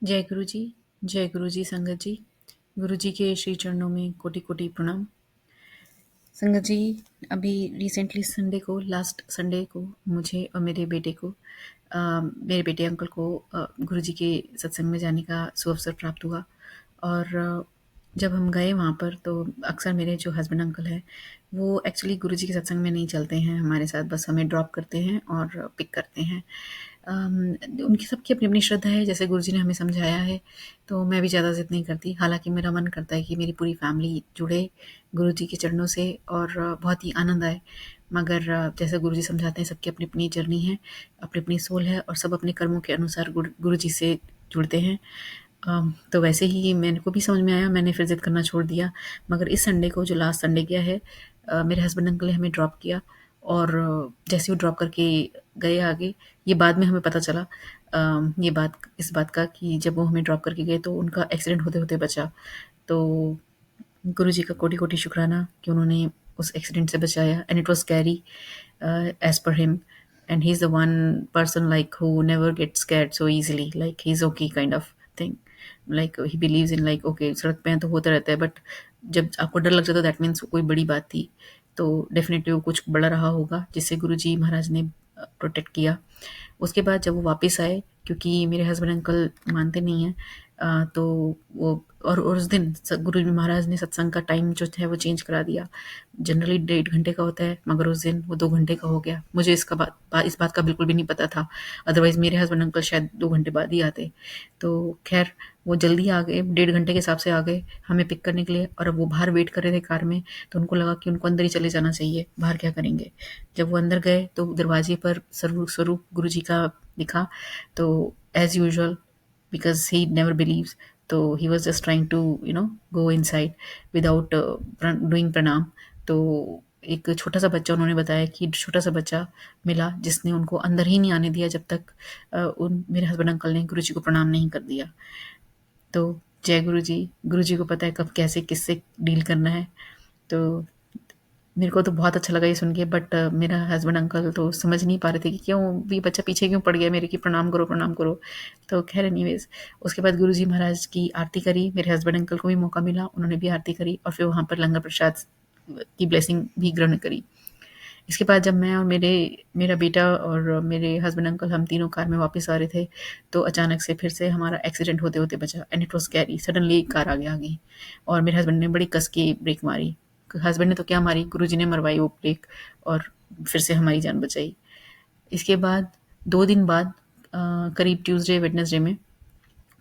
जय गुरु जी। जय गुरु जी संगत जी। गुरु जी के श्री चरणों में कोटि कोटि प्रणाम। संगत जी, अभी रिसेंटली संडे को, लास्ट संडे को मुझे और मेरे बेटे को मेरे बेटे अंकल को गुरु जी के सत्संग में जाने का सुअवसर प्राप्त हुआ। और जब हम गए वहाँ पर तो अक्सर मेरे जो हस्बैंड अंकल हैं वो एक्चुअली गुरु जी के सत्संग में नहीं चलते हैं हमारे साथ, बस हमें ड्रॉप करते हैं और पिक करते हैं। उनकी सबकी अपनी अपनी श्रद्धा है, जैसे गुरु जी ने हमें समझाया है, तो मैं भी ज़्यादा ज़िद नहीं करती। हालाँकि मेरा मन करता है कि मेरी पूरी फैमिली जुड़े गुरु जी के चरणों से और बहुत ही आनंद आए। मगर जैसे गुरु जी समझाते हैं, सबकी अपनी अपनी जर्नी है, अपनी अपनी सोल है और सब अपने कर्मों के अनुसार गुरु जी से जुड़ते हैं। तो वैसे ही मेरे को भी समझ में आया, मैंने फिर ज़िद करना छोड़ दिया। मगर इस संडे को, जो लास्ट संडे गया है, मेरे हस्बैंड अंकल ने हमें ड्रॉप किया। और जैसे वो ड्रॉप करके गए आगे, ये बाद में हमें पता चला, ये बात इस बात का कि जब वो हमें ड्रॉप करके गए तो उनका एक्सीडेंट होते होते बचा। तो गुरु जी का कोटि कोटि शुक्राना कि उन्होंने उस एक्सीडेंट से बचाया। And it was carry as per him, and he's the one person like who never gets scared so easily, like he's okay kind of thing, like he believes in like okay सड़क पे हैं तो होता रहता है, but जब आपको डर लग जाता है दैट मीन्स कोई बड़ी बात थी। तो डेफिनेटली वो कुछ बड़ा रहा होगा जिससे गुरुजी महाराज ने प्रोटेक्ट किया। उसके बाद जब वो वापस आए, क्योंकि मेरे हस्बैंड अंकल मानते नहीं हैं, तो वो और उस दिन गुरु जी महाराज ने सत्संग का टाइम जो है वो चेंज करा दिया। जनरली 1.5 घंटे का होता है, मगर उस दिन वो 2 घंटे का हो गया। मुझे इस बात का बिल्कुल भी नहीं पता था, अदरवाइज मेरे हस्बैंड अंकल शायद 2 घंटे बाद ही आते। तो खैर वो जल्दी आ गए, 1.5 घंटे के हिसाब से आ गए हमें पिक करने के लिए। और अब वो बाहर वेट कर रहे थे कार में, तो उनको लगा कि उनको अंदर ही चले जाना चाहिए, बाहर क्या करेंगे। जब वो अंदर गए तो दरवाजे पर स्वरूप गुरु जी का दिखा। तो as usual, because he never believes, तो he was just trying to go inside without doing प्रणाम। तो एक छोटा सा बच्चा, उन्होंने बताया कि छोटा सा बच्चा मिला जिसने उनको अंदर ही नहीं आने दिया जब तक उन मेरे हस्बैंड अंकल ने गुरु जी को प्रणाम नहीं कर दिया। तो जय गुरु जी को पता है कब कैसे किससे डील करना है। तो मेरे को तो बहुत अच्छा लगा ये सुन के, बट मेरा हस्बैंड अंकल तो समझ नहीं पा रहे थे कि क्यों भी बच्चा पीछे क्यों पड़ गया मेरे, कि प्रणाम करो प्रणाम करो। तो खैर एनीवेज, उसके बाद गुरुजी महाराज की आरती करी, मेरे हस्बैंड अंकल को भी मौका मिला, उन्होंने भी आरती करी और फिर वहाँ पर लंगर प्रसाद की ब्लेसिंग भी ग्रहण करी। इसके बाद जब मैं और मेरा बेटा और मेरे हस्बैंड अंकल, हम तीनों कार में वापस आ रहे थे, तो अचानक से फिर से हमारा एक्सीडेंट होते होते बचा। And it was carry, suddenly car आगे आ गई और मेरे हस्बैंड ने बड़ी कस के ब्रेक मारी। हस्बैंड ने तो क्या मारी, गुरुजी ने मरवाई वो ब्रेक, और फिर से हमारी जान बचाई। इसके बाद 2 दिन बाद, करीब ट्यूसडे वेडनेसडे में,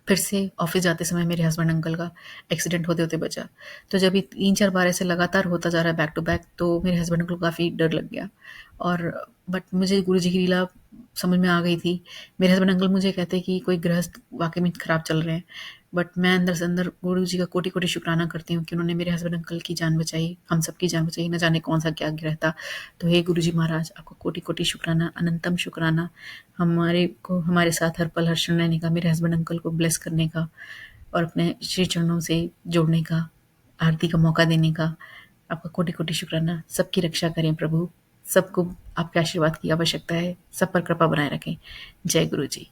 फिर से ऑफिस जाते समय मेरे हस्बैंड अंकल का एक्सीडेंट होते होते बचा। तो जब ये 3-4 बार ऐसे लगातार होता जा रहा है बैक टू बैक, तो मेरे हस्बैंड अंकल को काफ़ी डर लग गया। और बट मुझे गुरु जी की लीला समझ में आ गई थी। मेरे हस्बैंड अंकल मुझे कहते कि कोई गृहस्थ वाकई में खराब चल रहे हैं, बट मैं अंदर से अंदर गुरु जी का कोटि कोटि शुक्राना करती हूँ कि उन्होंने मेरे हस्बैंड अंकल की जान बचाई, हम सबकी जान बचाई, न जाने कौन सा क्या गिरह था। तो हे गुरु जी महाराज, आपको कोटि कोटि शुक्राना, अनंतम शुक्राना, हमारे को हमारे साथ हर पल हर क्षण रहने का, मेरे हस्बैंड अंकल को ब्लेस करने का और अपने श्री चरणों से जोड़ने का, आरती का मौका देने का। आपका कोटि कोटि शुक्राना। सबकी रक्षा करें प्रभु, सबको आपके आशीर्वाद की आवश्यकता है, सब पर कृपा बनाए रखें। जय गुरु जी।